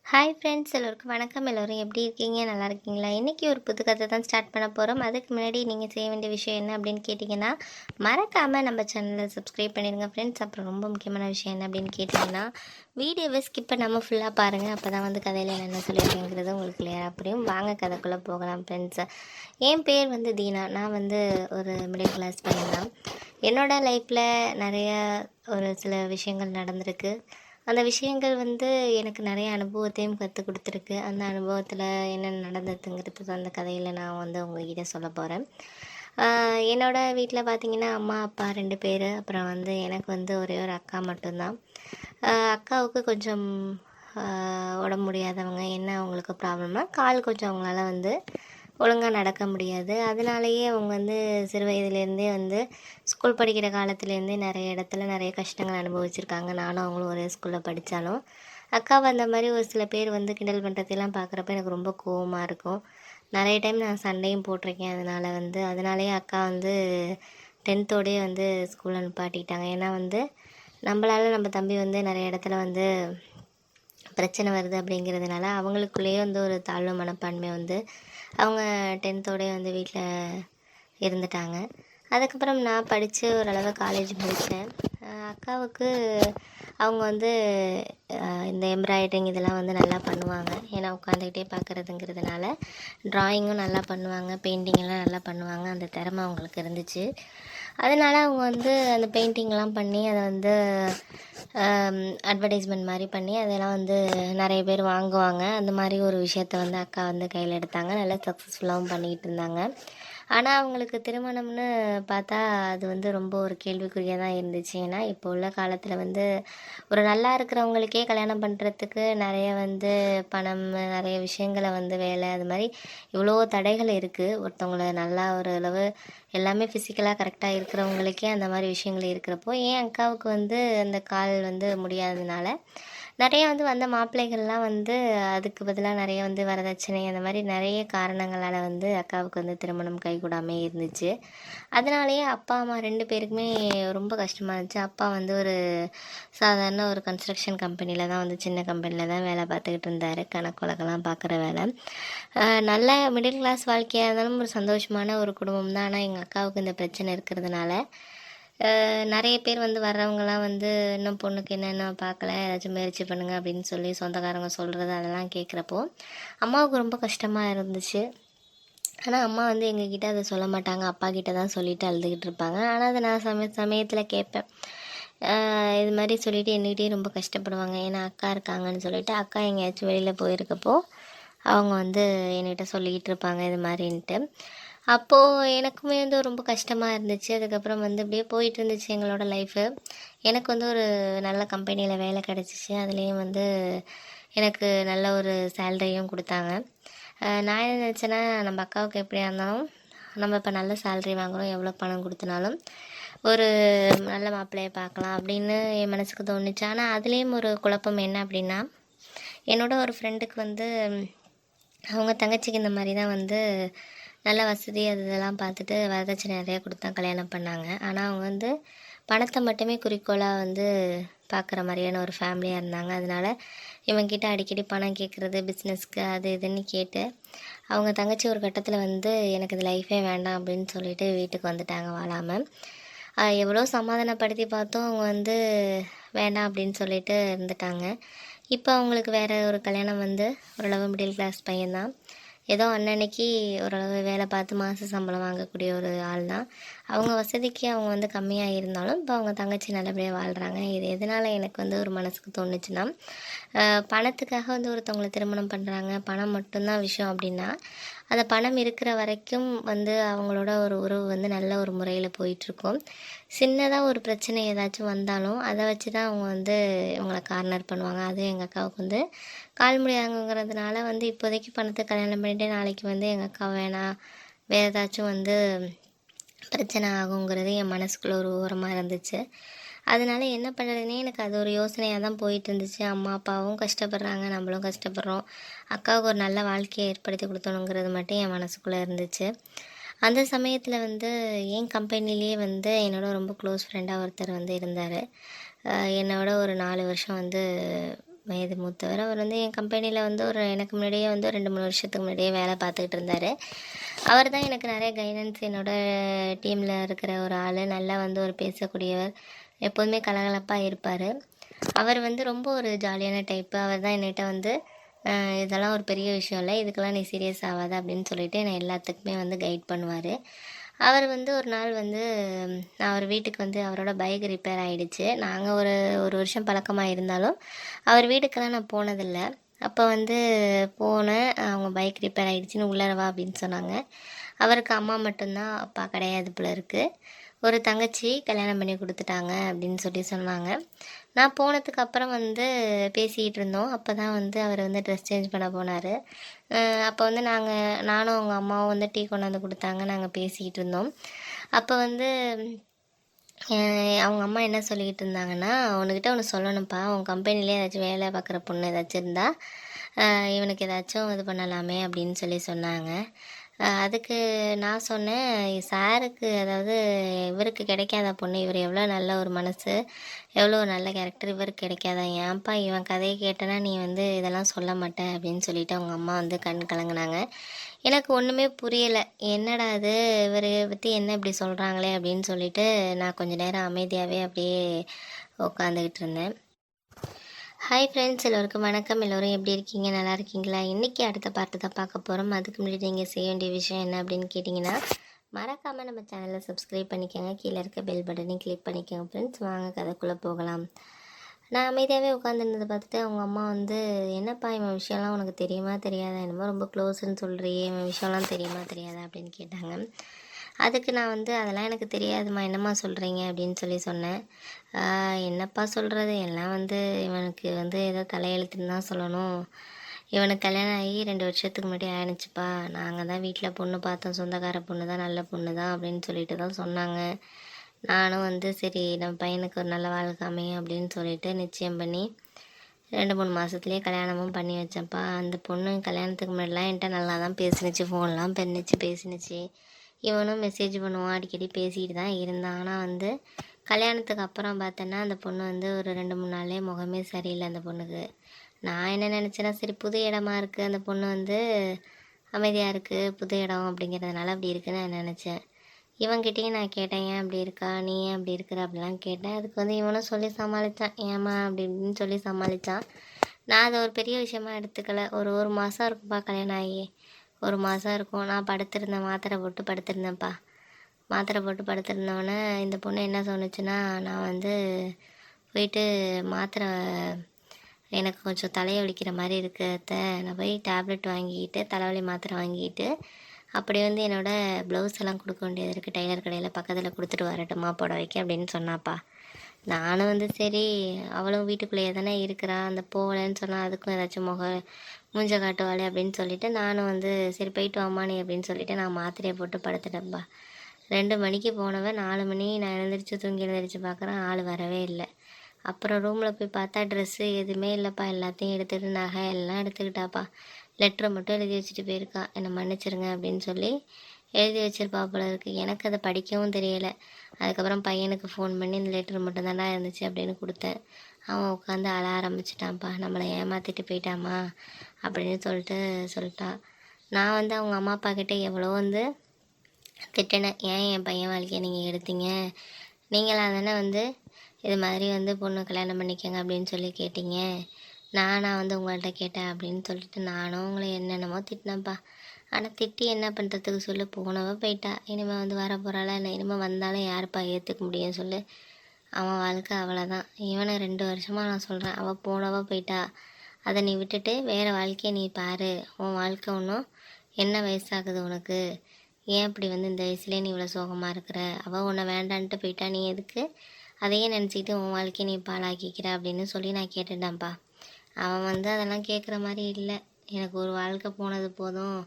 Hi friends, எல்லோருக்கும் வணக்கம். எல்லோரும் எப்படி இருக்கீங்க? நல்லா இருக்கீங்களா? இன்றைக்கி ஒரு புது கதை தான் ஸ்டார்ட் பண்ண போகிறோம். அதுக்கு முன்னாடி நீங்கள் செய்ய வேண்டிய விஷயம் என்ன அப்படின்னு கேட்டிங்கன்னா, மறக்காமல் நம்ம சேனலை சப்ஸ்கிரைப் பண்ணிடுங்க ஃப்ரெண்ட்ஸ். அப்புறம் ரொம்ப முக்கியமான விஷயம் என்ன அப்படின்னு கேட்டிங்கன்னா, வீடியோவை ஸ்கிப் பண்ணாமல் ஃபுல்லாக பாருங்கள். அப்போ தான் வந்து கதையில் என்ன சொல்லியிருக்கேங்கிறது உங்களுக்கு கிளியராக புரியும். வாங்க கதைக்குள்ளே போகலாம் ஃப்ரெண்ட்ஸ். என் பேர் வந்து தீனா. நான் வந்து ஒரு மிடில் கிளாஸ் பையன் தான். என்னோடய லைஃப்பில் நிறைய ஒரு சில விஷயங்கள் நடந்திருக்கு. அந்த விஷயங்கள் வந்து எனக்கு நிறைய அனுபவத்தையும் கற்றுக் கொடுத்துருக்கு. அந்த அனுபவத்தில் என்னென்ன நடந்ததுங்கிறது தான் அந்த கதையில் நான் வந்து உங்ககிட்ட சொல்ல போகிறேன். என்னோடய வீட்டில் பார்த்திங்கன்னா, அம்மா அப்பா 2 பேர். அப்புறம் வந்து எனக்கு வந்து ஒரே ஒரு அக்கா மட்டும்தான். அக்காவுக்கு கொஞ்சம் உடம்பு முடியாதவங்க. என்ன அவங்களுக்கு ப்ராப்ளம்னா, கால் கொஞ்சம் அவங்களால வந்து ஒழுங்காக நடக்க முடியாது. அதனாலேயே அவங்க வந்து சிறு வயதுலேருந்தே வந்து ஸ்கூல் படிக்கிற காலத்துலேருந்தே நிறைய இடத்துல நிறைய கஷ்டங்கள் அனுபவிச்சிருக்காங்க. நானும் அவங்களும் ஒரே ஸ்கூலில் படித்தாலும் அக்காவை அந்த மாதிரி ஒரு சில பேர் வந்து கிண்டல் பண்ணுறதெல்லாம் பார்க்குறப்ப எனக்கு ரொம்ப கோவமாக இருக்கும். நிறைய டைம் நான் சண்டையும் போட்டிருக்கேன். அதனாலேயே அக்கா வந்து 10th வந்து ஸ்கூலில் அனுப்பாட்டிட்டாங்க. ஏன்னா வந்து நம்மளால் நம்ம தம்பி வந்து நிறைய இடத்துல வந்து பிரச்சனை வருது அப்படிங்கிறதுனால அவங்களுக்குள்ளேயே வந்து ஒரு தாழ்வு மனப்பான்மை வந்து அவங்க 10th வந்து வீட்டில் இருந்துட்டாங்க. அதுக்கப்புறம் நான் படித்து ஓரளவு காலேஜ் முடித்தேன். அக்காவுக்கு அவங்க வந்து இந்த எம்ப்ராய்டரிங் இதெல்லாம் வந்து நல்லா பண்ணுவாங்க. ஏன்னா உட்காந்துக்கிட்டே பார்க்குறதுங்கிறதுனால ட்ராயிங்கும் நல்லா பண்ணுவாங்க, பெயிண்டிங்கெல்லாம் நல்லா பண்ணுவாங்க. அந்த திறமை அவங்களுக்கு இருந்துச்சு. அதனால் அவங்க வந்து அந்த பெயிண்டிங்லாம் பண்ணி அதை வந்து அட்வர்டைஸ்மெண்ட் மாதிரி பண்ணி அதெல்லாம் வந்து நிறைய பேர் வாங்குவாங்க. அந்த மாதிரி ஒரு விஷயத்த வந்து அக்கா வந்து கையில் எடுத்தாங்க. நல்லா சக்ஸஸ்ஃபுல்லாகவும் பண்ணிக்கிட்டு இருந்தாங்க. ஆனால் அவங்களுக்கு திருமணம்னு பார்த்தா அது வந்து ரொம்ப ஒரு கேள்விக்குறியாக தான் இருந்துச்சு. ஏன்னா இப்போ உள்ள காலத்தில் வந்து ஒரு நல்லா இருக்கிறவங்களுக்கே கல்யாணம் பண்ணுறதுக்கு நிறைய வந்து பணம், நிறைய விஷயங்களை வந்து வேலை, அது மாதிரி இவ்வளோ தடைகள் இருக்குது. ஒருத்தவங்கள நல்லா ஒரு அளவு எல்லாமே ஃபிசிக்கலாக கரெக்டாக இருக்கிறவங்களுக்கே அந்த மாதிரி விஷயங்கள் இருக்கிறப்போ, என் அக்காவுக்கு வந்து அந்த கால் வந்து முடியாததுனால நிறைய வந்து வந்த மாப்பிள்ளைகள்லாம் வந்து அதுக்கு பதிலாக நிறைய வந்து வரதட்சணை அந்த மாதிரி நிறைய காரணங்களால் வந்து அக்காவுக்கு வந்து திருமணம் கைகூடாமே இருந்துச்சு. அதனாலேயே அப்பா அம்மா 2 பேருக்குமே ரொம்ப கஷ்டமாக இருந்துச்சு. அப்பா வந்து ஒரு சாதாரண ஒரு கன்ஸ்ட்ரக்ஷன் கம்பெனியில் தான் வந்து சின்ன கம்பெனியில் தான் வேலை பார்த்துக்கிட்டு இருந்தார். கணக்கு வழக்கெல்லாம் பார்க்குற வேலை. நல்ல மிடில் கிளாஸ் வாழ்க்கையாக இருந்தாலும் ஒரு சந்தோஷமான ஒரு குடும்பம் தான். ஆனால் எங்கள் அக்காவுக்கு இந்த பிரச்சனை இருக்கிறதுனால நிறைய பேர் வந்து வர்றவங்கலாம் வந்து இன்னும் பொண்ணுக்கு என்னென்ன பார்க்கல, ஏதாச்சும் முயற்சி பண்ணுங்க அப்படின்னு சொல்லி சொந்தக்காரங்க சொல்கிறது அதெல்லாம் கேட்குறப்போ அம்மாவுக்கு ரொம்ப கஷ்டமாக இருந்துச்சு. ஆனால் அம்மா வந்து எங்ககிட்ட அதை சொல்ல மாட்டாங்க. அப்பா கிட்ட தான் சொல்லிவிட்டு அழுதுகிட்டு இருப்பாங்க. ஆனால் அதை நான் சமயத்தில் கேட்பேன். இது மாதிரி சொல்லிவிட்டு என்கிட்டயே ரொம்ப கஷ்டப்படுவாங்க. ஏன்னா அக்கா இருக்காங்கன்னு சொல்லிவிட்டு அக்கா எங்கேயாச்சும் வெளியில் போயிருக்கப்போ அவங்க வந்து என்கிட்ட சொல்லிக்கிட்டு இருப்பாங்க இது மாதிரின்ட்டு. அப்போது எனக்குமே வந்து ரொம்ப கஷ்டமாக இருந்துச்சு. அதுக்கப்புறம் வந்து அப்படியே போயிட்டு இருந்துச்சு எங்களோட லைஃபு. எனக்கு வந்து ஒரு நல்ல கம்பெனியில் வேலை கிடச்சிச்சு. அதுலேயும் வந்து எனக்கு நல்ல ஒரு சேலரியும் கொடுத்தாங்க. நான் என்ன நினச்சேன்னா, நம்ம அக்காவுக்கு எப்படியா இருந்தாலும் நம்ம இப்போ நல்ல சேலரி வாங்குகிறோம், எவ்வளோ பணம் கொடுத்தனாலும் ஒரு நல்ல மாப்பிள்ளையை பார்க்கலாம் அப்படின்னு என் மனசுக்கு தோணுச்சு. ஆனால் அதுலேயும் ஒரு குழப்பம் என்ன அப்படின்னா, என்னோட ஒரு ஃப்ரெண்டுக்கு வந்து அவங்க தங்கச்சிக்கு இந்த மாதிரி தான் வந்து நல்ல வசதி இதெல்லாம் பார்த்துட்டு வரதட்சணை நிறையா கொடுத்தா கல்யாணம் பண்ணாங்க. ஆனால் அவங்க வந்து பணத்தை மட்டுமே குறிக்கோளாக வந்து பார்க்குற மாதிரியான ஒரு ஃபேமிலியாக இருந்தாங்க. அதனால் இவங்ககிட்ட அடிக்கடி பணம் கேட்குறது, பிஸ்னஸ்க்கு அது இதுன்னு கேட்டு அவங்க தங்கச்சி ஒரு கட்டத்தில் வந்து எனக்கு இது லைஃபே வேண்டாம் அப்படின்னு சொல்லிட்டு வீட்டுக்கு வந்துட்டாங்க வாழாமல். எவ்வளோ சமாதானப்படுத்தி பார்த்தோம், அவங்க வந்து வேண்டாம் அப்படின்னு சொல்லிட்டு இருந்துட்டாங்க. இப்போ அவங்களுக்கு வேறு ஒரு கல்யாணம் வந்து ஓரளவு மிடில் கிளாஸ் பையன்தான். ஏதோ அன்னன்னைக்கு ஓரளவு வேலை பார்த்து மாத சம்பளம் வாங்கக்கூடிய ஒரு ஆள் தான். அவங்க வசதிக்கு அவங்க வந்து கம்மியாக இருந்தாலும் இப்போ அவங்க தங்கச்சி நல்லபடியாக வாழ்கிறாங்க. இது எதனால் எனக்கு வந்து ஒரு மனசுக்கு தோணுச்சுன்னா, பணத்துக்காக வந்து ஒருத்தவங்களை திருமணம் பண்ணுறாங்க, பணம் மட்டும்தான் விஷயம் அப்படின்னா, அந்த பணம் இருக்கிற வரைக்கும் வந்து அவங்களோட ஒரு உறவு வந்து நல்ல ஒரு முறையில் போயிட்டுருக்கும். சின்னதாக ஒரு பிரச்சனை ஏதாச்சும் வந்தாலும் அதை வச்சு தான் அவங்க வந்து இவங்களை கார்னர் பண்ணுவாங்க. அதுவும் எங்கள் அக்காவுக்கு வந்து கால் முடியாதுங்கிறதுனால வந்து இப்போதைக்கு பணத்தை கல்யாணம் பண்ணிட்டு நாளைக்கு வந்து எங்கள் அக்கா வேணாம், வேறு ஏதாச்சும் வந்து பிரச்சனை ஆகுங்கிறது என் மனசுக்குள்ளே ஒரு ஓரமாக இருந்துச்சு. அதனால என்ன பண்ணுறதுனே எனக்கு அது ஒரு யோசனையாக தான் போயிட்டு இருந்துச்சு. அம்மா அப்பாவும் கஷ்டப்படுறாங்க, நம்மளும் கஷ்டப்படுறோம், அக்காவுக்கு ஒரு நல்ல வாழ்க்கையை ஏற்படுத்தி கொடுத்தணுங்கிறது மட்டும் என் மனசுக்குள்ளே இருந்துச்சு. அந்த சமயத்தில் வந்து என் கம்பெனிலேயே வந்து என்னோட ரொம்ப க்ளோஸ் ஃப்ரெண்டாக ஒருத்தர் வந்து இருந்தார். என்னோட ஒரு 4 வருஷம் வந்து வயது மூத்தவர். அவர் வந்து என் கம்பெனியில் வந்து எனக்கு முன்னாடியே வந்து 2-3 வருஷத்துக்கு முன்னாடியே வேலை பார்த்துக்கிட்டு இருந்தார். அவர் தான் எனக்கு நிறைய கைடன்ஸ், என்னோடய டீமில் இருக்கிற ஒரு ஆள், நல்லா வந்து ஒரு பேசக்கூடியவர், எப்போதுமே கலகலப்பாக இருப்பார். அவர் வந்து ரொம்ப ஒரு ஜாலியான டைப்பு. அவர் தான் என்கிட்ட வந்து இதெல்லாம் ஒரு பெரிய விஷயம் இல்லை, இதுக்கெல்லாம் நீ சீரியஸ் ஆகாத அப்படின்னு சொல்லிட்டு என்னை எல்லாத்துக்குமே வந்து கைட் பண்ணுவார். அவர் வந்து ஒரு நாள் வந்து அவர் வீட்டுக்கு வந்து அவரோட பைக் ரிப்பேர் ஆகிடுச்சு. நாங்கள் ஒரு வருஷம் பழக்கமாக இருந்தாலும் அவர் வீட்டுக்கெல்லாம் நான் போனதில்லை. அப்போ வந்து போனேன், அவங்க பைக் ரிப்பேர் ஆகிடுச்சின்னு உள்ளார வா அப்படின்னு சொன்னாங்க. அவருக்கு அம்மா மட்டும்தான், அப்பா கிடையாது போல இருக்குது. ஒரு தங்கச்சி கல்யாணம் பண்ணி கொடுத்துட்டாங்க அப்படின்னு சொன்னாங்க. நான் போனதுக்கு அப்புறம் வந்து பேசிக்கிட்டு இருந்தோம். அப்போ தான் வந்து அவர் வந்து ட்ரெஸ் சேஞ்ச் பண்ண போனார். அப்போ வந்து நானும் அவங்க அம்மாவும் வந்து டீ கொண்டாந்து கொடுத்தாங்க. நாங்கள் பேசிக்கிட்டு இருந்தோம். அப்போ வந்து அவங்க அம்மா என்ன சொல்லிக்கிட்டு இருந்தாங்கன்னா, உன்கிட்ட ஒன்று சொல்லணும்ப்பா, உன் கம்பெனிலே ஏதாச்சும் வேலை பார்க்குற பொண்ணு ஏதாச்சும் இருந்தால் இவனுக்கு ஏதாச்சும் இது பண்ணலாமே அப்படின்னு சொன்னாங்க. அதுக்கு நான் சொன்னேன், சாருக்கு அதாவது இவருக்கு கிடைக்காத பொண்ணு, இவர் எவ்வளோ நல்ல ஒரு மனசு, எவ்வளோ ஒரு நல்ல கேரக்டர், இவருக்கு கிடைக்காதா, ஏன்ப்பா இவன் கதையை கேட்டனா நீ வந்து இதெல்லாம் சொல்ல மாட்டேன் அப்படின்னு சொல்லிட்டு அவங்க அம்மா வந்து கண் கலங்கினாங்க. எனக்கு ஒன்றுமே புரியலை, என்னடா அது இவரை பற்றி என்ன இப்படி சொல்கிறாங்களே அப்படின்னு சொல்லிட்டு நான் கொஞ்சம் நேரம் அமைதியாகவே அப்படியே உட்காந்துக்கிட்டு இருந்தேன். ஹாய் ஃப்ரெண்ட்ஸ், எல்லோருக்கும் வணக்கம். எல்லோரும் எப்படி இருக்கீங்க, நல்லா இருக்கீங்களா? இன்றைக்கி அடுத்த பார்த்து தான் பார்க்க போகிறோம். அதுக்கு முன்னாடி நீங்கள் செய்ய வேண்டிய விஷயம் என்ன அப்படின்னு கேட்டிங்கன்னா, மறக்காமல் நம்ம சேனலை சப்ஸ்கிரைப் பண்ணிக்கோங்க, கீழே இருக்க பெல் பட்டனையும் கிளிக் பண்ணிக்கோங்க. ஃப்ரெண்ட்ஸ், வாங்க கதைக்குள்ளே போகலாம். நான் அமைதியாகவே உட்காந்துருந்ததை பார்த்துட்டு அவங்க அம்மா வந்து, என்னப்பா இவன் விஷயம்லாம் உனக்கு தெரியுமா தெரியாதா, என்னமோ ரொம்ப க்ளோஸ்ன்னு சொல்கிறியே, இவன் விஷயம்லாம் தெரியுமா தெரியாதா அப்படின்னு கேட்டாங்க. அதுக்கு நான் வந்து அதெல்லாம் எனக்கு தெரியாதுமா, என்னம்மா சொல்கிறீங்க அப்படின்னு சொன்னேன். என்னப்பா சொல்கிறது, எல்லாம் வந்து இவனுக்கு வந்து ஏதோ தலையெழுத்துன்னு தான் சொல்லணும். இவனுக்கு கல்யாணம் ஆகி 2 வருஷத்துக்கு முன்னாடி ஆயிடுச்சுப்பா. நாங்கள் தான் வீட்டில் பொண்ணு பார்த்தோம், சொந்தக்கார பொண்ணு தான், நல்ல பொண்ணு தான் அப்படின்னு சொல்லிட்டு தான் சொன்னாங்க. நானும் வந்து சரி நம்ம பையனுக்கு ஒரு நல்ல வாழ்க்கை அமையும் அப்படின்னு சொல்லிட்டு நிச்சயம் பண்ணி 2-3 மாதத்துலேயே கல்யாணமும் பண்ணி வச்சேன்ப்பா. அந்த பொண்ணு கல்யாணத்துக்கு முன்னாடிலாம் என்கிட்ட நல்லா தான் பேசினுச்சு, ஃபோன்லாம் பேசினுச்சு. இவனும் மெசேஜ் பண்ணுவான், அடிக்கடி பேசிக்கிட்டு தான் இருந்தான். ஆனால் வந்து கல்யாணத்துக்கு அப்புறம் பார்த்தோன்னா அந்த பொண்ணு வந்து ஒரு 2-3 நாளே முகமே சரியில்லை அந்த பொண்ணுக்கு. நான் என்ன நினச்சேன்னா, சரி புது இடமா இருக்குது, அந்த பொண்ணு வந்து அமைதியாக இருக்குது, புது இடம் அப்படிங்கிறதுனால அப்படி இருக்குன்னு நான் நினச்சேன். இவன்கிட்டையும் நான் கேட்டேன், ஏன் அப்படி இருக்கா, நீ ஏன் அப்படி இருக்கிற அப்படிலாம் கேட்டேன். அதுக்கு வந்து இவனும் சொல்லி சமாளித்தான், ஏம்மா அப்படி இப்படின்னு சொல்லி சமாளித்தான். நான் அதை ஒரு பெரிய விஷயமா எடுத்துக்கல. ஒரு மாதம் இருக்குப்பா கல்யாணம் ஆகி, 1 மாதம் இருக்கும். நான் படுத்திருந்தேன், மாத்திரை போட்டு படுத்திருந்தேன்ப்பா. மாத்திரை போட்டு படுத்திருந்தவொடனே இந்த பொண்ணு என்ன சொன்னுச்சுன்னா, நான் வந்து போயிட்டு மாத்திரை, எனக்கு கொஞ்சம் தலையை வலிக்கிற மாதிரி இருக்குது அத்தை, நான் போய் டேப்லெட் வாங்கிக்கிட்டு தலைவலி மாத்திரை வாங்கிக்கிட்டு அப்படி வந்து என்னோடய ப்ளவுஸ் எல்லாம் கொடுக்க வேண்டியது இருக்குது, டெய்லர் கடையில் பக்கத்தில் கொடுத்துட்டு வரட்டுமா புடவைக்கு அப்படின்னு சொன்னாப்பா. நானும் வந்து சரி, அவளும் வீட்டுக்குள்ளேயே தானே இருக்கிறா, அந்த போகலன்னு சொன்னால் அதுக்கும் ஏதாச்சும் மூஞ்ச காட்டுவாளே அப்படின்னு சொல்லிட்டு நானும் வந்து சரி போயிட்டு வாமானே அப்படின்னு சொல்லிட்டு நான் மாத்திரையை போட்டு படுத்துட்டேன்ப்பா. 2 மணிக்கு போனவன் 4 மணி நான் தூங்கி எழுந்திரிச்சு பார்க்குறேன், ஆள் வரவே இல்லை. அப்புறம் ரூமில் போய் பார்த்தா ட்ரெஸ்ஸு எதுவுமே இல்லைப்பா, எல்லாத்தையும் எடுத்துகிட்டு நகை எல்லாம் எடுத்துக்கிட்டாப்பா. லெட்டரை மட்டும் எழுதி வச்சுட்டு போயிருக்கா, என்னை மன்னிச்சிருங்க அப்படின்னு சொல்லி எழுதி வச்சிருப்பா போல இருக்குது. எனக்கு அதை படிக்கவும் தெரியலை. அதுக்கப்புறம் பையனுக்கு ஃபோன் பண்ணி இந்த லெட்டர் மட்டும் தான்டா இருந்துச்சு அப்படின்னு கொடுத்தேன். அவன் உட்காந்து அழ ஆரம்பிச்சிட்டான்ப்பா, நம்மளை ஏமாற்றிட்டு போயிட்டாமா அப்படின்னு சொல்லிட்டான். நான் வந்து அவங்க அம்மா அப்பா கிட்டே எவ்வளோ வந்து திட்டினேன், ஏன் என் பையன் வாழ்க்கையை நீங்கள் எடுத்தீங்க, நீங்களாம் தானே வந்து இது மாதிரி வந்து பொண்ணு கல்யாணம் பண்ணிக்கங்க அப்படின்னு சொல்லி கேட்டீங்க, நான் வந்து உங்கள்கிட்ட கேட்டேன் அப்படின்னு சொல்லிட்டு நானும் உங்களை என்னென்னமோ திட்டினேன்ப்பா. ஆனால் திட்டி என்ன பண்ணுறதுக்கு சொல்லு, போனவ போயிட்டா, இனிமேல் வந்து வர போகிறாளா என்ன, இனிமேல் வந்தாலும் யாருப்பா ஏற்றுக்க முடியும் சொல்லு, அவன் வாழ்க்கை அவ்வளோதான். இவனை 2 வருஷமாக நான் சொல்கிறேன், அவள் போனவ போயிட்டா, அதை நீ விட்டுட்டு வேறு வாழ்க்கையை நீ பாரு, உன் வாழ்க்கை ஒன்றும் என்ன வயசாகுது உனக்கு, ஏன் இப்படி வந்து இந்த வயசுலேயே நீ இவ்வளோ சோகமாக இருக்கிற, அவள் உன்னை வேண்டான்ட்டு போயிட்டா, நீ எதுக்கு அதையே நினச்சிக்கிட்டு உன் வாழ்க்கையை நீ பாழாக்கிக்கிற அப்படின்னு சொல்லி நான் கேட்டுட்டேன்ப்பா. அவன் வந்து அதெல்லாம் கேட்குற மாதிரி இல்லை, எனக்கு ஒரு வாழ்க்கை போனது போதும்,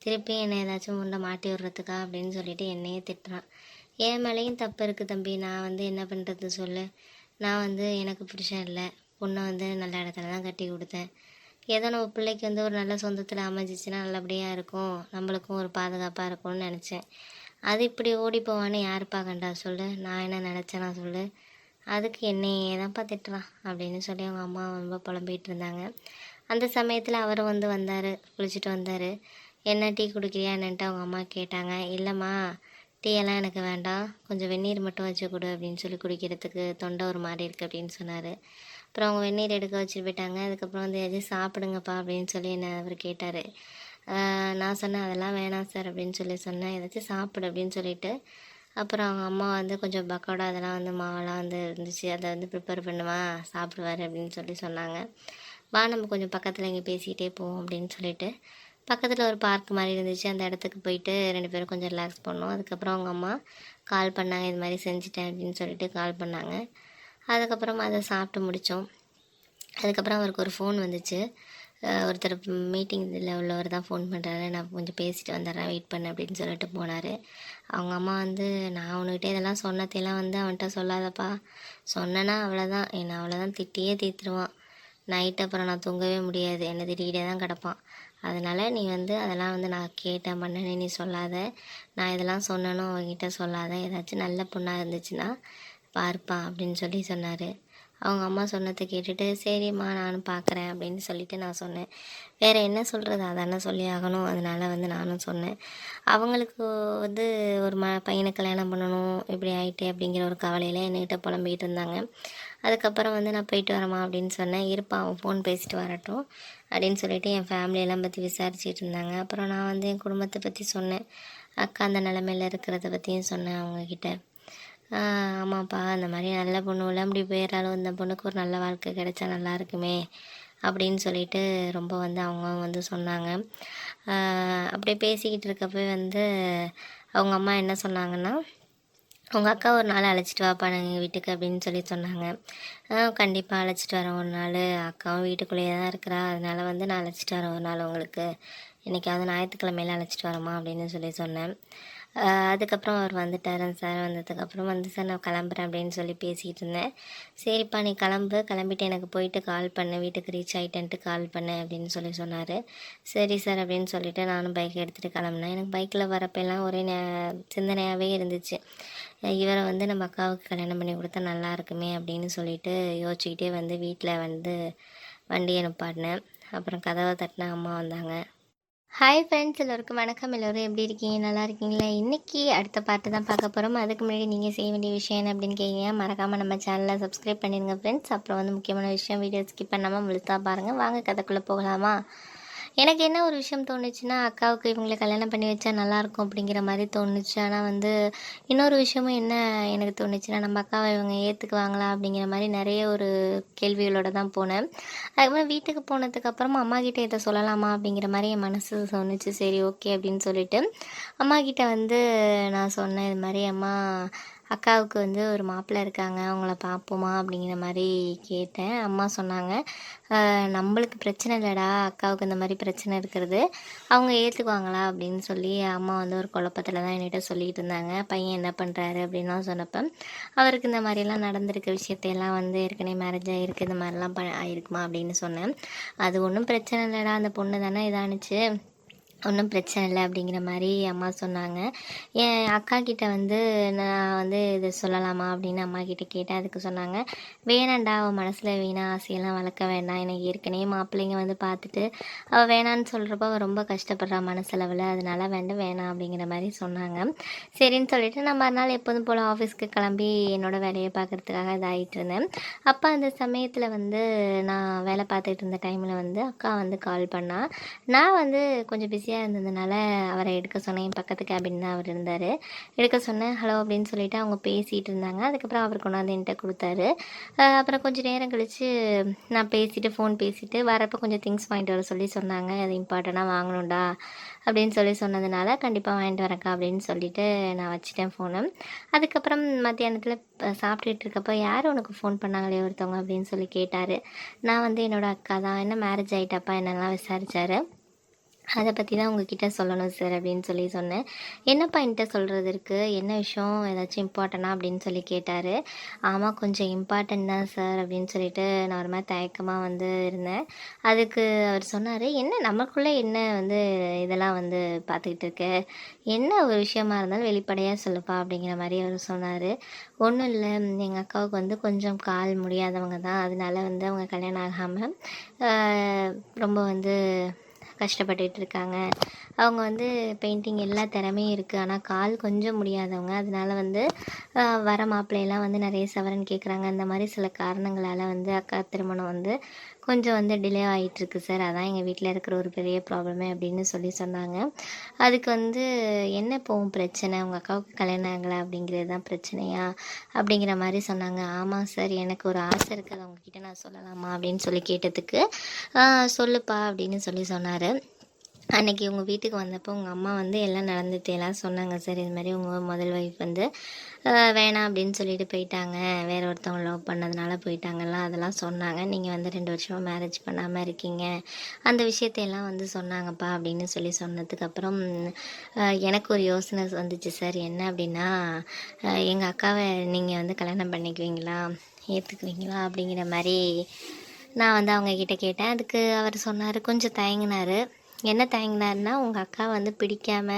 திருப்பி என்னை ஏதாச்சும் முண்டை மாட்டி விட்றதுக்கா அப்படின்னு சொல்லிட்டு என்னையே திட்டுறான். என் மேலேயும் தப்பு இருக்குது தம்பி, நான் வந்து என்ன பண்ணுறது சொல்லு, நான் வந்து எனக்கு புருஷன் இல்லை, பொண்ணை வந்து நல்ல இடத்துல தான் கட்டி கொடுத்தேன், ஏதோ நம்ம பிள்ளைக்கு வந்து ஒரு நல்ல சொந்தத்தில் அமைஞ்சிச்சின்னா நல்லபடியாக இருக்கும், நம்மளுக்கும் ஒரு பாதுகாப்பாக இருக்கும்னு நினச்சேன். அது இப்படி ஓடி போவான்னு யாருப்பா கண்டா சொல்லு, நான் என்ன நினச்சேனா சொல்லு. அதுக்கு என்னையே தான்ப்பா திட்டுறான் அப்படின்னு சொல்லி அவங்க அம்மா ரொம்ப புலம்பிகிட்டு இருந்தாங்க. அந்த சமயத்தில் அவரும் வந்தார், குளிச்சுட்டு வந்தார். என்ன டீ குடிக்கிறியா என்னன்ட்டு அவங்க அம்மா கேட்டாங்க. இல்லைம்மா, டீ எல்லாம் எனக்கு வேண்டாம், கொஞ்சம் வெந்நீர் மட்டும் வச்சு கொடு அப்படின்னு சொல்லி குடிக்கிறதுக்கு தொண்டை ஒரு மாதிரி இருக்குது அப்படின்னு சொன்னார். அப்புறம் அவங்க வெந்நீர் எடுக்க வச்சுட்டு போயிட்டாங்க. அதுக்கப்புறம் எதுவும் சாப்பிடுங்கப்பா அப்படின்னு சொல்லி என்ன அவர் கேட்டார். நான் சொன்னேன், அதெல்லாம் வேணாம் சார் அப்படின்னு சொல்லி சொன்னேன். ஏதாச்சும் சாப்பிடு அப்படின்னு சொல்லிட்டு அப்புறம் அவங்க அம்மா கொஞ்சம் பக்கோடா அதெல்லாம் மாவெல்லாம் இருந்துச்சு, அதை ப்ரிப்பேர் பண்ணுவா, சாப்பிடுவார் அப்படின்னு சொல்லி சொன்னாங்க. வா நம்ம கொஞ்சம் பக்கத்தில் இங்கே பேசிக்கிட்டே போவோம் அப்படின்னு சொல்லிட்டு பக்கத்தில் ஒரு பார்க் மாதிரி இருந்துச்சு, அந்த இடத்துக்கு போயிட்டு 2 பேரும் கொஞ்சம் ரிலாக்ஸ் பண்ணோம். அதுக்கப்புறம் அவங்க அம்மா கால் பண்ணாங்க, இது மாதிரி செஞ்சுட்டேன் அப்படின்னு சொல்லிட்டு கால் பண்ணாங்க. அதுக்கப்புறமா அதை சாப்பிட்டு முடித்தோம். அதுக்கப்புறம் அவருக்கு ஒரு ஃபோன் வந்துச்சு. ஒருத்தர் மீட்டிங் இதில் உள்ளவர் தான் ஃபோன் பண்ணுறாரு, நான் கொஞ்சம் பேசிட்டு வந்துடுறேன், வெயிட் பண்ணு அப்படின்னு சொல்லிட்டு போனார். அவங்க அம்மா நான் உன்கிட்ட இதெல்லாம் சொன்னதையெல்லாம் அவன்கிட்ட சொல்லாதப்பா, சொன்னேன்னா அவ்வளோதான், என்னை அவ்வளோதான் திட்டியே தீர்த்துருவான். நைட்டு அப்புறம் நான் தூங்கவே முடியாது, என்னை திட்டிகிட்டே தான் கிடப்பான். அதனால் நீ அதெல்லாம் நான் கேட்டேன் பண்ணேன்னு நீ சொல்லாத, நான் இதெல்லாம் சொன்னேன்னு அவங்ககிட்ட சொல்லாத, ஏதாச்சும் நல்ல பொண்ணாக இருந்துச்சுன்னா பார்ப்பா அப்படின்னு சொல்லி சொன்னார். அவங்க அம்மா சொன்னதை கேட்டுட்டு சரிம்மா நானும் பார்க்குறேன் அப்படின்னு சொல்லிட்டு நான் சொன்னேன். வேறு என்ன சொல்கிறது, அதானே சொல்லி ஆகணும். அதனால் நானும் சொன்னேன். அவங்களுக்கு ஒரு பையனை கல்யாணம் பண்ணணும் இப்படி ஆகிட்டே அப்படிங்கிற ஒரு கவலையில் என்கிட்ட புலம்பிக்கிட்டு இருந்தாங்க. அதுக்கப்புறம் நான் போயிட்டு வரேம்மா அப்படின்னு சொன்னேன். இருப்பா, அவன் ஃபோன் பேசிட்டு வரட்டும் அப்படின்னு சொல்லிட்டு என் ஃபேமிலியெல்லாம் பற்றி விசாரிச்சுட்டு இருந்தாங்க. அப்புறம் நான் என் குடும்பத்தை பற்றி சொன்னேன், அக்கா அந்த நிலமையில் இருக்கிறத பற்றியும் சொன்னேன் அவங்கக்கிட்ட. ஆமாப்பா, அந்த மாதிரி நல்ல பொண்ணு அப்படி போயிடறாலும் இந்த பொண்ணுக்கு ஒரு நல்ல வாழ்க்கை கிடைச்சா நல்லா இருக்குமே அப்படின்னு சொல்லிட்டு ரொம்ப அவங்க சொன்னாங்க. அப்படியே பேசிக்கிட்டு இருக்கப்போ அவங்க அம்மா என்ன சொன்னாங்கன்னா, உங்கள் அக்கா ஒரு நாள் அழைச்சிட்டு வாப்பா எங்கள் வீட்டுக்கு அப்படின்னு சொல்லி சொன்னாங்க. கண்டிப்பாக அழைச்சிட்டு வரேன் ஒரு நாள், அக்காவும் வீட்டுக்குள்ளேயே தான் இருக்கிறா, அதனால் நான் அழைச்சிட்டு வரேன் ஒரு நாள் உங்களுக்கு, இன்றைக்காவது ஞாயிற்றுக்கிழமையில அழைச்சிட்டு வரேம்மா அப்படின்னு சொல்லி சொன்னேன். அதுக்கப்புறம் அவர் வந்துட்டார். சார் வந்ததுக்கப்புறம் சார் நான் கிளம்புறேன் அப்படின்னு சொல்லி பேசிகிட்டு இருந்தேன். சரிப்பா நீ கிளம்பிட்டு எனக்கு போயிட்டு கால் பண்ணு, வீட்டுக்கு ரீச் ஆகிட்டேன்ட்டு கால் பண்ணு அப்படின்னு சொல்லி சொன்னார். சரி சார் அப்படின்னு சொல்லிவிட்டு நானும் பைக் எடுத்துகிட்டு கிளம்புனேன். எனக்கு பைக்கில் வரப்பெல்லாம் ஒரே சிந்தனையாகவே இருந்துச்சு, இவரை நம்ம அக்காவுக்கு கல்யாணம் பண்ணி கொடுத்தா நல்லா இருக்குமே அப்படின்னு சொல்லிட்டு யோசிச்சுக்கிட்டே வீட்டில் வண்டியை நிப்பாட்டினேன். அப்புறம் கதவை தட்டின அம்மா வந்தாங்க. ஹாய் ஃப்ரெண்ட்ஸ், எல்லோருக்கும் வணக்கம். எல்லோரும் எப்படி இருக்கீங்க, நல்லா இருக்கீங்களா? இன்றைக்கி அடுத்த பாட்டு தான் பார்க்க போகிறோம். அதுக்கு முன்னாடி நீங்கள் செய்ய வேண்டிய விஷயம் என்ன அப்படின்னு கேட்குறீங்க, மறக்காமல் நம்ம சேனலை சப்ஸ்கிரைப் பண்ணிடுங்க ஃப்ரெண்ட்ஸ். அப்புறம் முக்கியமான விஷயம், வீடியோ ஸ்கிப் பண்ணாமல் முழுத்தா பாருங்கள். வாங்க கதைக்குள்ளே போகலாமா? எனக்கு என்ன ஒரு விஷயம் தோணுச்சுன்னா, அக்காவுக்கு இவங்களை கல்யாணம் பண்ணி வச்சா நல்லாயிருக்கும் அப்படிங்கிற மாதிரி தோணுச்சு. ஆனால் இன்னொரு விஷயமும் என்ன எனக்கு தோணுச்சுன்னா, நம்ம அக்காவை இவங்க ஏற்றுக்குவாங்களா அப்படிங்கிற மாதிரி நிறைய ஒரு கேள்விகளோடு தான் போனேன். அதுக்கப்புறம் வீட்டுக்கு போனதுக்கப்புறமா அம்மாக்கிட்ட இதை சொல்லலாமா அப்படிங்கிற மாதிரி என் மனசு சொன்னிச்சு. சரி ஓகே அப்படின்னு சொல்லிட்டு அம்மாக்கிட்ட நான் சொன்னேன், இது மாதிரி அம்மா அக்காவுக்கு ஒரு மாப்பிள்ளை இருக்காங்க, அவங்கள பார்ப்போமா அப்படிங்கிற மாதிரி கேட்டேன். அம்மா சொன்னாங்க, நம்மளுக்கு பிரச்சனை இல்லைடா, அக்காவுக்கு இந்த மாதிரி பிரச்சனை இருக்கிறது, அவங்க ஏற்றுக்குவாங்களா அப்படின்னு சொல்லி அம்மா ஒரு குழப்பத்தில் தான் என்கிட்ட சொல்லிகிட்டு இருந்தாங்க. பையன் என்ன பண்ணுறாரு அப்படின்லாம் சொன்னப்போ, அவருக்கு இந்த மாதிரிலாம் நடந்திருக்க விஷயத்தையெல்லாம் ஏற்கனவே மேரேஜ் ஆகிருக்கு, இந்த மாதிரிலாம் ஆயிருக்குமா அப்படின்னு சொன்னேன். அது ஒன்றும் பிரச்சனை இல்லைடா, அந்த பொண்ணு தானே இதானுச்சு, ஒன்றும் பிரச்சனை இல்லை அப்படிங்கிற மாதிரி அம்மா சொன்னாங்க. என் அக்கா கிட்ட நான் இது சொல்லலாமா அப்படின்னு அம்மா கிட்ட கேட்டேன். அதுக்கு சொன்னாங்க, வேணாண்டா, அவள் மனசில் வீணா ஆசையெல்லாம் வளர்க்க வேண்டாம், எனக்கு ஏற்கனவே மாப்பிள்ளைங்க பார்த்துட்டு அவள் வேணான்னு சொல்கிறப்ப அவள் ரொம்ப கஷ்டப்படுறா மனசளவில், அதனால வேணாம் அப்படிங்கிற மாதிரி சொன்னாங்க. சரின்னு சொல்லிட்டு நான் மறுநாள் எப்போதும் போல் ஆஃபீஸ்க்கு கிளம்பி என்னோடய வேலையை பார்க்குறதுக்காக இதாகிட்டு இருந்தேன். அப்போ அந்த சமயத்தில் நான் வேலை பார்த்துட்டு இருந்த டைமில் அக்கா கால் பண்ணால், நான் கொஞ்சம் பிஸியாக இருந்ததுனால அவரை எடுக்க சொன்னேன். என் பக்கத்து கேபின் தான் அவர் இருந்தார். எடுக்க சொன்னேன். ஹலோ அப்படின்னு சொல்லிட்டு அவங்க பேசிகிட்டு இருந்தாங்க. அதுக்கப்புறம் அவர் கொண்டாந்து என்கிட்ட கொடுத்தாரு. அப்புறம் கொஞ்சம் நேரம் கழித்து நான் ஃபோன் பேசிவிட்டு வரப்போ கொஞ்சம் திங்ஸ் வாங்கிட்டு வர சொன்னாங்க. அது இம்பார்ட்டண்ட்டாக வாங்கணும்டா அப்படின்னு சொன்னதுனால, கண்டிப்பாக வாங்கிட்டு வரேன்க்கா அப்படின்னு சொல்லிட்டு நான் வச்சுட்டேன் ஃபோனை. அதுக்கப்புறம் மத்தியானத்தில் சாப்பிட்டுட்டு இருக்கப்போ, யார் உனக்கு ஃபோன் பண்ணாங்களே ஒருத்தவங்க அப்படின்னு சொல்லி கேட்டார். நான் என்னோடய அக்கா தான், என்ன மேரேஜ் ஆகிட்டாப்பா என்னெல்லாம் விசாரித்தார். அதை பற்றி தான் உங்ககிட்ட சொல்லணும் சார் அப்படின்னு சொல்லி சொன்னேன். என்னப்பா என்கிட்ட சொல்கிறது இருக்குது, என்ன விஷயம், ஏதாச்சும் இம்பார்ட்டனா அப்படின்னு சொல்லி கேட்டார். ஆமாம் கொஞ்சம் இம்பார்ட்டன்ட் தான் சார் அப்படின்னு சொல்லிட்டு நான் ஒரு மாதிரி தயக்கமாக வந்து இருந்தேன். அதுக்கு அவர் சொன்னார், என்ன நமக்குள்ளே என்ன வந்து இதெல்லாம் வந்து பார்த்துக்கிட்டு இருக்க, என்ன ஒரு விஷயமா இருந்தாலும் வெளிப்படையாக சொல்லுப்பா அப்படிங்கிற மாதிரி அவர் சொன்னார். ஒன்றும் இல்லை, எங்கள் அக்காவுக்கு வந்து கொஞ்சம் கால் முடியாதவங்க தான், அதனால வந்து அவங்க கல்யாணம் ஆகாமல் ரொம்ப வந்து கஷ்டப்பட்டுட்டு இருக்காங்க. அவங்க வந்து பெயிண்டிங் எல்லா திறமையும் இருக்குது, ஆனால் கால் கொஞ்சம் முடியாதவங்க. அதனால வந்து வர மாப்பிள்ளையெல்லாம் வந்து நிறைய சவரன் கேட்குறாங்க. அந்த மாதிரி சில காரணங்களால் வந்து அக்கா திருமணம் வந்து கொஞ்சம் வந்து டிலே ஆகிட்டுருக்கு சார். அதான் எங்கள் வீட்டில் இருக்கிற ஒரு பெரிய ப்ராப்ளமே அப்படின்னு சொல்லி சொன்னாங்க. அதுக்கு வந்து என்ன போகும் பிரச்சனை, உங்கள் அக்காவுக்கு கல்யாணம் ஆகலை அப்படிங்கிறது தான் பிரச்சனையா அப்படிங்கிற மாதிரி சொன்னாங்க. ஆமாம் சார், எனக்கு ஒரு ஆசை இருக்குது, அதை உங்ககிட்ட நான் சொல்லலாமா அப்படின்னு சொல்லி கேட்டதுக்கு சொல்லுப்பா அப்படின்னு சொல்லி சொன்னார். அன்றைக்கி உங்கள் வீட்டுக்கு வந்தப்போ உங்கள் அம்மா வந்து எல்லாம் நடந்துட்டேலாம் சொன்னாங்க சார். இது மாதிரி உங்கள் முதல் ஒய்ஃப் வந்து வேணாம் அப்படின்னு சொல்லிட்டு போயிட்டாங்க, வேறு ஒருத்தவங்க லவ் பண்ணதுனால போயிட்டாங்கலாம், அதெல்லாம் சொன்னாங்க. நீங்கள் வந்து 2 வருஷமாக மேரேஜ் பண்ணாமல் இருக்கீங்க, அந்த விஷயத்தையெல்லாம் வந்து சொன்னாங்கப்பா அப்படின்னு சொல்லி சொன்னதுக்கப்புறம் எனக்கு ஒரு யோசனை வந்துச்சு சார். என்ன அப்படின்னா, எங்கள் அக்காவை நீங்கள் வந்து கல்யாணம் பண்ணிக்குவீங்களா, ஏற்றுக்குவீங்களா அப்படிங்கிற மாதிரி நான் வந்து அவங்கக்கிட்ட கேட்டேன். அதுக்கு அவர் சொன்னார், கொஞ்சம் தயங்கினார். என்ன தயங்கினாருன்னா, உங்கள் அக்கா வந்து பிடிக்காம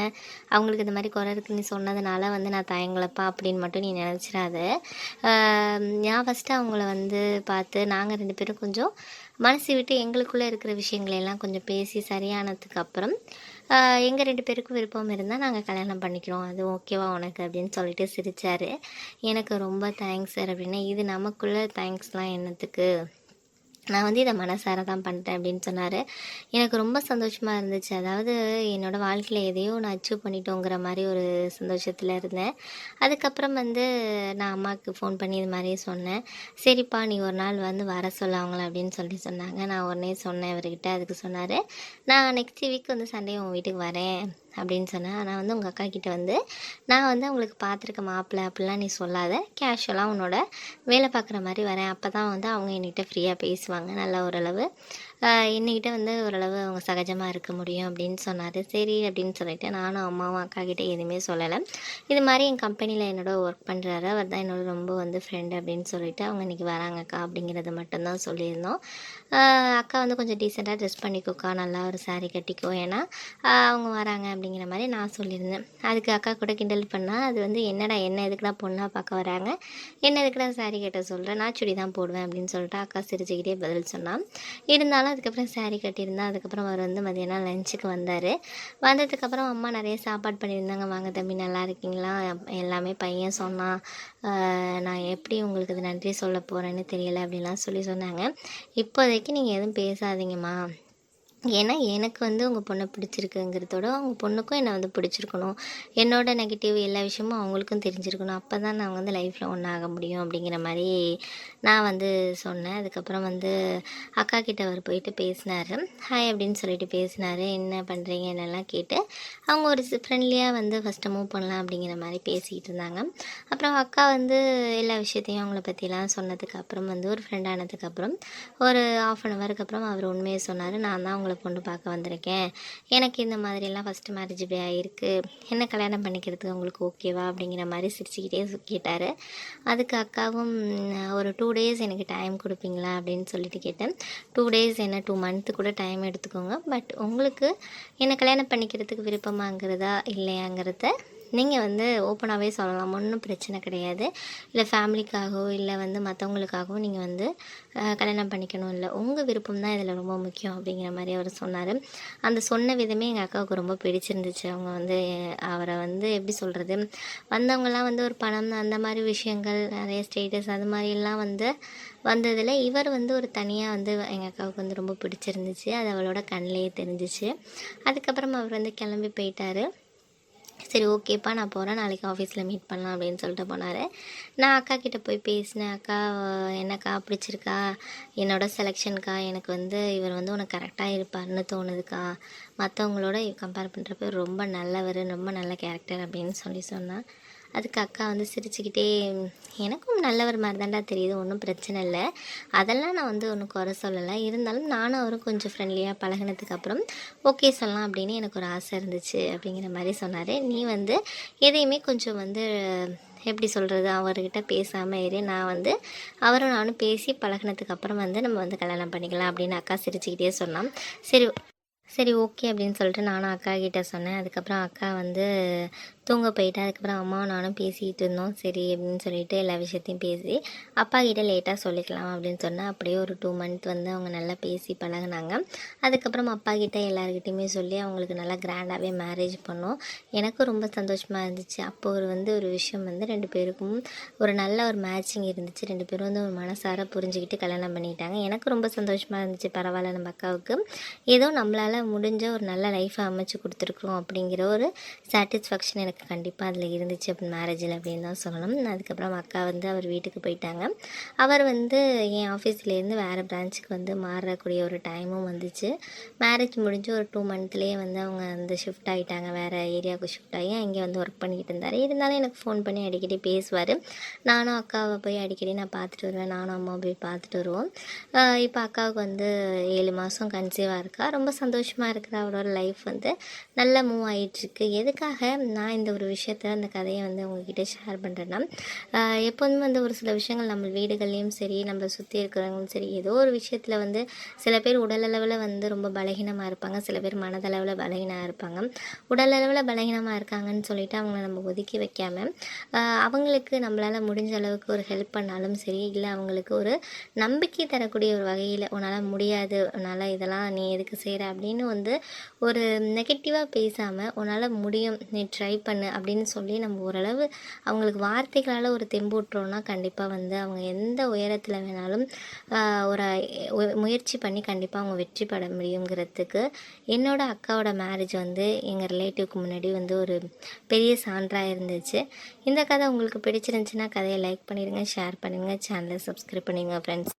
அவங்களுக்கு இந்த மாதிரி குறை இருக்குன்னு நீ சொன்னதுனால வந்து நான் தயங்கலப்பா அப்படின்னு மட்டும் நீ நினச்சிடாத. நான் ஃபஸ்ட்டு அவங்கள வந்து பார்த்து நாங்கள் 2 பேரும் கொஞ்சம் மனசு விட்டு எங்களுக்குள்ளே இருக்கிற விஷயங்களெல்லாம் கொஞ்சம் பேசி சரியானதுக்கு அப்புறம் எங்கள் 2 பேருக்கும் விருப்பம் இருந்தால் நாங்கள் கல்யாணம் பண்ணிக்கிறோம், அது ஓகேவா உனக்கு அப்படின்னு சொல்லிட்டு சிரித்தார். எனக்கு ரொம்ப தேங்க்ஸ் சார் அப்படின்னா, இது நமக்குள்ளே தேங்க்ஸ்லாம் என்னத்துக்கு, நான் வந்து இதை மனசார தான் பண்ணிட்டேன் அப்படின்னு சொன்னார். எனக்கு ரொம்ப சந்தோஷமாக இருந்துச்சு. அதாவது என்னோடய வாழ்க்கையில் எதையோ நான் அச்சீவ் பண்ணிட்டோங்கிற மாதிரி ஒரு சந்தோஷத்தில் இருந்தேன். அதுக்கப்புறம் வந்து நான் அம்மாவுக்கு ஃபோன் பண்ணி இது மாதிரி சொன்னேன். சரிப்பா நீ ஒரு நாள் வந்து வர சொல்ல அவங்கள அப்படின்னு சொல்லி சொன்னாங்க. நான் உடனே சொன்னேன் இவர்கிட்ட. அதுக்கு சொன்னார், நான் நெக்ஸ்ட் வீக் வந்து சண்டே உங்கள் வீட்டுக்கு வரேன் அப்படின்னு சொன்னேன். ஆனால் வந்து உங்கள் அக்கா கிட்டே வந்து நான் வந்து அவங்களுக்கு பார்த்துருக்க மாப்பிள்ளை அப்படிலாம் நீ சொல்லாத, கேஷுவலாக உன்னோட வேலை பார்க்குற மாதிரி வரேன், அப்போ தான் வந்து அவங்க என்கிட்ட ஃப்ரீயாக பேசுவாங்க, நல்லா ஓரளவு என்கிட்ட வந்து ஓரளவு அவங்க சகஜமாக இருக்க முடியும் அப்படின்னு சொன்னார். சரி அப்படின்னு சொல்லிட்டு நானும் அம்மாவும் அக்கா கிட்டே எதுவுமே சொல்லலை. இது மாதிரி என் கம்பெனியில் என்னோட ஒர்க் பண்ணுறாரு, அவர் தான் என்னோட ரொம்ப வந்து ஃப்ரெண்டு அப்படின்னு சொல்லிட்டு அவங்க இன்றைக்கி வராங்கக்கா அப்படிங்கிறது மட்டும்தான் சொல்லியிருந்தோம். அக்கா வந்து கொஞ்சம் டீசெண்டாக ட்ரெஸ் பண்ணிக்கோக்கா, நல்லா ஒரு சாரீ கட்டிக்கோ, ஏன்னா அவங்க வராங்க அப்படிங்கிற மாதிரி நான் சொல்லியிருந்தேன். அதுக்கு அக்கா கூட கிண்டல் பண்ணால், அது வந்து என்னடா என்ன எதுக்குடா பொண்ணாக பார்க்க வராங்க, என்ன எதுக்குடா சாரீ கட்ட சொல்கிறேன், நான் சுடி தான் போடுவேன் அப்படின்னு சொல்லிட்டு அக்கா சிரிச்சுக்கிட்டே பதில் சொன்னான். இருந்தாலும் அதுக்கப்புறம் சாரீ கட்டியிருந்தேன். அதுக்கப்புறம் அவர் வந்து மதியானம் லஞ்சுக்கு வந்தார். வந்ததுக்கப்புறம் அம்மா நிறைய சாப்பாடு பண்ணியிருந்தாங்க. வாங்க தம்பி நல்லா இருக்கீங்களா, எல்லாமே பையன் சொன்னான், நான் எப்படி உங்களுக்கு இது நன்றி சொல்ல போகிறேன்னு தெரியலை அப்படின்லாம் சொல்லி சொன்னாங்க. இப்போதைக்கு நீங்கள் எதுவும் பேசாதீங்கம்மா, ஏன்னா எனக்கு வந்து உங்கள் பொண்ணை பிடிச்சிருக்குங்கிறதோட உங்கள் பொண்ணுக்கும் என்னை வந்து பிடிச்சிருக்கணும், என்னோட நெகட்டிவ் எல்லா விஷயமும் அவங்களுக்கும் தெரிஞ்சிருக்கணும், அப்போ தான் நான் வந்து லைஃப்பில் ஒன்றாக முடியும் அப்படிங்கிற மாதிரி நான் வந்து சொன்னேன். அதுக்கப்புறம் வந்து அக்கா கிட்ட அவர் போயிட்டு பேசினார். ஹாய் அப்படின்னு சொல்லிட்டு பேசினார். என்ன பண்ணுறீங்க என்னெல்லாம் கேட்டு அவங்க ஒரு ஃப்ரெண்ட்லியாக வந்து ஃபஸ்ட்டு மூவ் பண்ணலாம் அப்படிங்கிற மாதிரி பேசிக்கிட்டு இருந்தாங்க. அப்புறம் அக்கா வந்து எல்லா விஷயத்தையும் அவங்கள பற்றிலாம் சொன்னதுக்கு அப்புறம் வந்து ஒரு ஃப்ரெண்ட் ஆனதுக்கப்புறம் ஒரு 1/2 ஹவருக்கு அப்புறம் அவர் உண்மையை சொன்னார். நான் தான் உங்களை பொண்ணு பார்க்க வந்திருக்கேன், எனக்கு இந்த மாதிரிலாம் ஃபஸ்ட்டு மேரேஜ் இப்படி ஆகிருக்கு, என்ன கல்யாணம் பண்ணிக்கிறதுக்கு உங்களுக்கு ஓகேவா அப்படிங்கிற மாதிரி சிரிச்சுக்கிட்டே கேட்டார். அதுக்கு அக்காவும் ஒரு 2 டேஸ் எனக்கு டைம் கொடுப்பீங்களா அப்படின்னு சொல்லிட்டு கேட்டேன். 2 டேஸ் என்ன 2 மந்த்து கூட டைம் எடுத்துக்கோங்க, பட் உங்களுக்கு என்னை கல்யாணம் பண்ணிக்கிறதுக்கு விருப்பமாங்கிறதா இல்லையாங்கிறத நீங்கள் வந்து ஓப்பனாகவே சொல்லலாம், ஒன்றும் பிரச்சனை கிடையாது. இல்லை ஃபேமிலிக்காகவோ இல்லை வந்து மற்றவங்களுக்காகவோ நீங்கள் வந்து கல்யாணம் பண்ணிக்கணும் இல்லை, உங்கள் விருப்பம் தான் இதில் ரொம்ப முக்கியம் அப்படிங்கிற மாதிரி அவர் சொன்னார். அந்த சொன்ன விதமே எங்கள் அக்காவுக்கு ரொம்ப பிடிச்சிருந்துச்சு. அவங்க வந்து அவரை வந்து எப்படி சொல்கிறது, வந்தவங்கலாம் வந்து ஒரு பணம் அந்த மாதிரி விஷயங்கள் நிறைய ஸ்டேட்டஸ் அது மாதிரிலாம் வந்து வந்ததில் இவர் வந்து ஒரு தனியாக வந்து எங்கள் அக்காவுக்கு வந்து ரொம்ப பிடிச்சிருந்துச்சு. அது அவளோட கண்ணிலேயே தெரிஞ்சிச்சு. அதுக்கப்புறம் அவர் வந்து கிளம்பி போயிட்டார். சரி ஓகேப்பா நான் போகிறேன், நாளைக்கு ஆஃபீஸில் மீட் பண்ணலாம் அப்படின்னு சொல்லிட்டு போனார். நான் அக்கா கிட்டே போய் பேசினேன். அக்கா என்னக்கா பிடிச்சிருக்கா, என்னோட செலெக்ஷனுக்கா, எனக்கு வந்து இவர் வந்து உனக்கு கரெக்டாக இருப்பார்னு தோணுதுக்கா, மற்றவங்களோட கம்பேர் பண்ணுறப்ப ரொம்ப நல்லவர், ரொம்ப நல்ல கேரக்டர் அப்படின்னு சொல்லி சொன்னான். அதுக்கு அக்கா வந்து சிரிச்சுக்கிட்டே, எனக்கும் நல்லவர் மாதிரி தான்டா தெரியுது, ஒன்றும் பிரச்சனை இல்லை, அதெல்லாம் நான் வந்து ஒன்றும் குறை சொல்லலை, இருந்தாலும் நானும் அவரும் கொஞ்சம் ஃப்ரெண்ட்லியாக பழகினதுக்கப்புறம் ஓகே சொல்லலாம் அப்படின்னு எனக்கு ஒரு ஆசை இருந்துச்சு அப்படிங்கிற மாதிரி சொன்னார். நீ வந்து எதையுமே கொஞ்சம் வந்து எப்படி சொல்கிறது, அவர்கிட்ட பேசாமல் இரு, நான் வந்து அவரும் நானும் பேசி பழகினதுக்கப்புறம் வந்து நம்ம வந்து கல்யாணம் பண்ணிக்கலாம் அப்படின்னு அக்கா சிரிச்சுக்கிட்டே சொன்னான். சரி சரி ஓகே அப்படின்னு சொல்லிட்டு நானும் அக்கா கிட்ட சொன்னேன். அதுக்கப்புறம் அக்கா வந்து தூங்க போயிட்டா. அதுக்கப்புறம் அம்மாவும் நானும் பேசிகிட்டு இருந்தோம். சரி அப்படின்னு சொல்லிட்டு எல்லா விஷயத்தையும் பேசி அப்பா கிட்ட லேட்டாக சொல்லிக்கலாம் அப்படின்னு சொன்னேன். அப்படியே ஒரு 2 மந்த் வந்து அவங்க நல்லா பேசி பழகுனாங்க. அதுக்கப்புறம் அப்பா கிட்ட எல்லாருக்கிட்டையுமே சொல்லி அவங்களுக்கு நல்லா கிராண்டாகவே மேரேஜ் பண்ணோம். எனக்கும் ரொம்ப சந்தோஷமாக இருந்துச்சு. அப்போ ஒரு விஷயம் வந்து 2 பேருக்கும் ஒரு நல்ல ஒரு மேட்சிங் இருந்துச்சு. 2 பேரும் வந்து ஒரு மனசார புரிஞ்சுக்கிட்டு கல்யாணம் பண்ணிட்டாங்க. எனக்கு ரொம்ப சந்தோஷமாக இருந்துச்சு. பரவாயில்ல, நம்ம அக்காவுக்கு ஏதோ நம்மளால் முடிஞ்ச ஒரு நல்ல லைஃப்பை அமைச்சு கொடுத்துருக்குறோம் அப்படிங்கிற ஒரு சாட்டிஸ்ஃபேக்ஷன் எனக்கு கண்டிப்பாக அதில் இருந்துச்சு அப்படின்னு மேரேஜில் அப்படின்னு தான் சொல்லணும். அதுக்கப்புறம் அக்கா வந்து அவர் வீட்டுக்கு போயிட்டாங்க. அவர் வந்து என் ஆஃபீஸ்லேருந்து வேறு பிரான்ச்சுக்கு வந்து மாறக்கூடிய ஒரு டைமும் வந்துச்சு. மேரேஜ் முடிஞ்சு ஒரு 2 மந்த்லேயே வந்து அவங்க வந்து ஷிஃப்ட் ஆகிட்டாங்க, வேறு ஏரியாவுக்கு ஷிஃப்ட் ஆகி அங்கே வந்து ஒர்க் பண்ணிக்கிட்டு இருந்தார். இருந்தாலும் எனக்கு ஃபோன் பண்ணி அடிக்கடி பேசுவார். நானும் அக்காவை போய் அடிக்கடி நான் பார்த்துட்டு வருவேன், நானும் அம்மா போய் பார்த்துட்டு வருவோம். இப்போ அக்காவுக்கு வந்து 7 மாதம் கன்சீவாக இருக்கா. ரொம்ப சந்தோஷமாக இருக்கிற அவரோட லைஃப் வந்து நல்லா மூவ் ஆகிட்டுருக்கு. எதுக்காக நான் இந்த ஒரு விஷயத்த அந்த கதையை வந்து உங்ககிட்ட ஷேர் பண்ணுறேன்னா, எப்போதுமே வந்து ஒரு சில விஷயங்கள் நம்ம வீடுகள்லேயும் சரி, நம்மளை சுற்றி இருக்கிறவங்களும் சரி, ஏதோ ஒரு விஷயத்தில் வந்து சில பேர் உடலளவில் வந்து ரொம்ப பலகீனமாக இருப்பாங்க, சில பேர் மனதளவில் பலகீனமாக இருப்பாங்க. உடலளவில் பலகீனமாக இருக்காங்கன்னு சொல்லிட்டு அவங்கள நம்ம ஒதுக்கி வைக்காமல் அவங்களுக்கு நம்மளால் முடிஞ்ச அளவுக்கு ஒரு ஹெல்ப் பண்ணாலும் சரி, இல்லை அவங்களுக்கு ஒரு நம்பிக்கை தரக்கூடிய ஒரு வகையில், உன்னால் முடியாது, உன்னால் இதெல்லாம் நீ எதுக்கு செய்கிற அப்படின்னு வந்து ஒரு நெகட்டிவாக பேசாமல் உன்னால் முடியும், நீ ட்ரை பண்ணு அப்படின்னு சொல்லி நம்ம ஓரளவு அவங்களுக்கு வார்த்தைகளால் ஒரு தெம்பூட்டுறோன்னா கண்டிப்பாக வந்து அவங்க எந்த உயரத்தில் வேணாலும் ஒரு முயற்சி பண்ணி கண்டிப்பாக அவங்க வெற்றி பெற முடியுங்கிறதுக்கு என்னோடய அக்காவோட மேரேஜ் வந்து எங்கள் ரிலேட்டிவ்க்கு முன்னாடி வந்து ஒரு பெரிய சான்றாக இருந்துச்சு. இந்த கதை உங்களுக்கு பிடிச்சிருந்துச்சுன்னா கதையை லைக் பண்ணிடுங்க, ஷேர் பண்ணுங்கள், சேனலை சப்ஸ்கிரைப் பண்ணிடுங்க ஃப்ரெண்ட்ஸ்.